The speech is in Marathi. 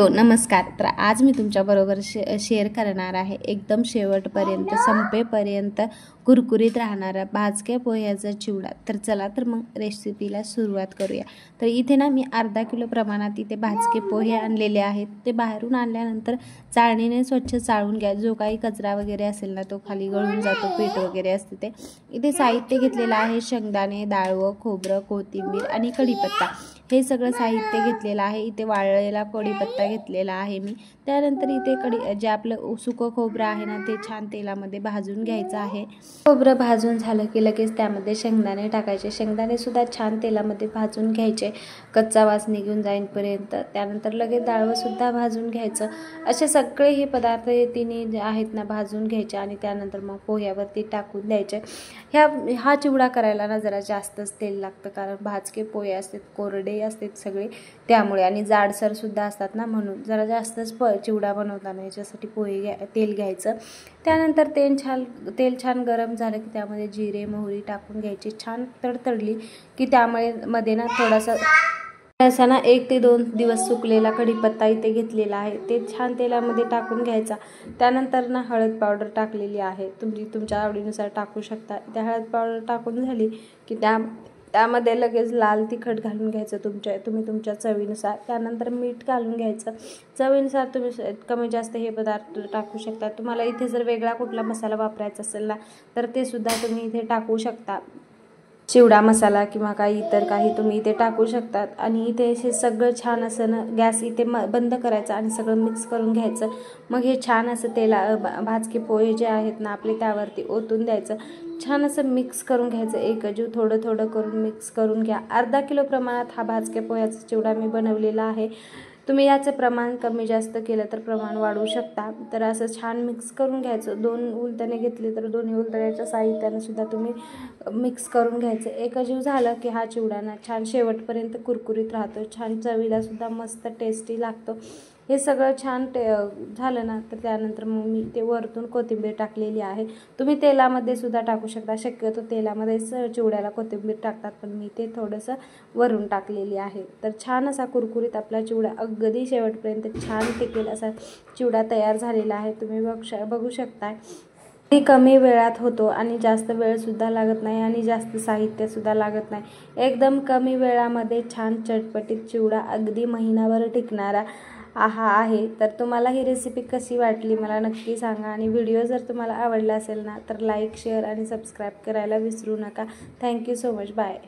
नमस्कार. तर आज मी तुमच्याबरोबर शेअर करणार आहे एकदम शेवटपर्यंत संपेपर्यंत कुरकुरीत राहणारा भाजक्या पोह्याचा चिवडा. तर चला तर मग रेसिपीला सुरुवात करूया. तर इथे ना मी अर्धा किलो प्रमाणात इथे भाजके पोहे आणलेले आहेत. ते बाहेरून आणल्यानंतर चाळणीने स्वच्छ चाळून घ्या. जो काही कचरा वगैरे असेल ना तो खाली गळून जातो, पीठ वगैरे असते ते. इथे साहित्य घेतलेलं आहे शेंगदाणे, डाळवं, खोबरं, कोथिंबीर आणि कढीपत्ता. हे सगळं साहित्य घेतलेलं आहे. इथे वाळलेला कढीपत्ता घेतलेला आहे मी. त्यानंतर इथे जे आपलं सुकं खोबरं आहे ना ते छान तेलामध्ये भाजून घ्यायचं आहे. खोबरं भाजून झालं की लगेच त्यामध्ये शेंगदाणे टाकायचे. शेंगदाणे सुद्धा छान तेलामध्ये भाजून घ्यायचे, कच्चा वास निघून जाईपर्यंत. त्यानंतर लगेच डाळवं सुद्धा भाजून घ्यायचं. असे सगळे हे पदार्थ तिन्ही जे आहेत ना भाजून घ्यायचे आणि त्यानंतर मग पोह्यावरती टाकून द्यायचे. हा चिवडा करायला ना जरा जास्तच तेल लागतं, कारण भाजके पोहे असतात, कोरडे असतात सगळे, त्यामुळे आणि जाडसर सुद्धा असतात ना, म्हणून जरा जास्तच चिवडा बनवताना याच्यासाठी तेल घ्यायचं. त्यानंतर तेल छान गरम झालं की त्यामध्ये जिरे मोहरी टाकून घ्यायची. छान तडतडली की त्यामुळे मध्ये ना थोडासा ना 1 ते 2 दिवस सुकलेला कढीपत्ता इथे घेतलेला आहे, ते छान तेलामध्ये टाकून घ्यायचा. त्यानंतर ना हळद पावडर टाकलेली आहे, तुम्ही तुमच्या आवडीनुसार टाकू शकता. त्या हळद पावडर टाकून झाली की त्यामध्ये लगेच लाल तिखट घालून घ्यायचं तुम्ही तुमच्या चवीनुसार. त्यानंतर मीठ घालून घ्यायचं. चवीनुसार तुम्ही कमी जास्त हे पदार्थ टाकू शकता. तुम्हाला इथे जर वेगळा कुठला मसाला वापरायचा असेल ना तर ते सुद्धा तुम्ही इथे टाकू शकता. चिवडा मसाला किंवा काही तुम्ही इथे टाकू शकतात. आणि इथे हे सगळं छान असं ना गॅस इथे बंद करायचा आणि सगळं मिक्स करून घ्यायचं. मग हे छान असं भाजके पोहे जे आहेत ना आपले त्यावरती ओतून द्यायचं. छान असं मिक्स करून घ्यायचं. एकजीव थोडं करून मिक्स करून घ्या. अर्धा किलो प्रमाणात हा भाजके पोह्याचा चिवडा मी बनवलेला आहे. तुम्ही याचं प्रमाण कमी जास्त केलं तर प्रमाण वाढवू शकता. तर असं छान मिक्स करून घ्यायचं. 2 उलटणे घेतले तर 2 उलटण्याच्या साहित्याने सुद्धा तुम्ही मिक्स करून घ्यायचं. एकजीव झालं की हा चिवडा ना छान शेवटपर्यंत कुरकुरीत राहतो, छान चवीला सुद्धा मस्त टेस्टी लागतो. हे सगळं छान झालं ना तर त्यानंतर मग मी ते वरतून कोथिंबीर टाकलेली आहे. तुम्ही तेलामध्ये सुद्धा टाकू शकता. शक्यतो तेलामध्येच चिवड्याला कोथिंबीर टाकतात, पण मी ते थोडंसं वरून टाकलेली आहे. तर छान असा कुरकुरीत आपला चिवडा अगदी शेवटपर्यंत छान टिकेल असा चिवडा तयार झालेला आहे. तुम्ही बघू शकता. कमी वेळात होतो आणि जास्त वेळ सुद्धा लागत नाही आणि जास्त साहित्य सुद्धा लागत नाही. एकदम कमी वेळामध्ये छान चटपटीत चिवडा अगदी महिनाभर टिकणारा आहे. तर तुम्हाला ही रेसिपी कशी वाटली मला नक्की सांगा. आणि व्हिडिओ जर तुम्हाला आवडला असेल ना तर लाईक शेअर आणि सबस्क्राईब करायला विसरू नका. Thank you so much. बाय.